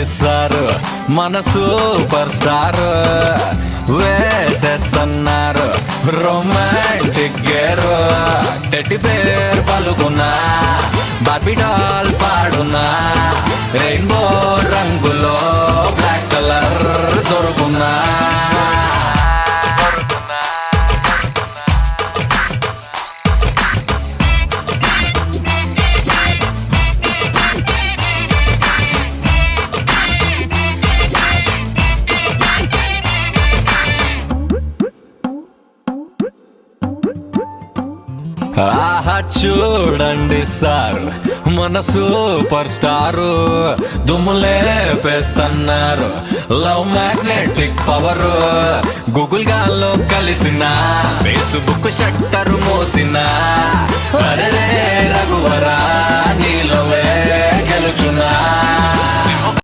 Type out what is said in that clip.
sir మన super star వేసేస్తున్నారు romantic gear teddy bear పలుకున్నా బార్బీ డాల్ పాడున్నా రెయిన్బో రంగులో బ్లాక్ కలర్ దొరుకున్నా ఆహా చూడండి సార్ మన సూపర్ స్టారు దుమ్ములేపేస్తున్నారు లవ్ మ్యాగ్నెటిక్ పవర్ గూగుల్ గాల్లో కలిసిన ఫేస్బుక్ షట్టర్ మోసిన అరే రఘువరా నీలోవే గెలుచున్నా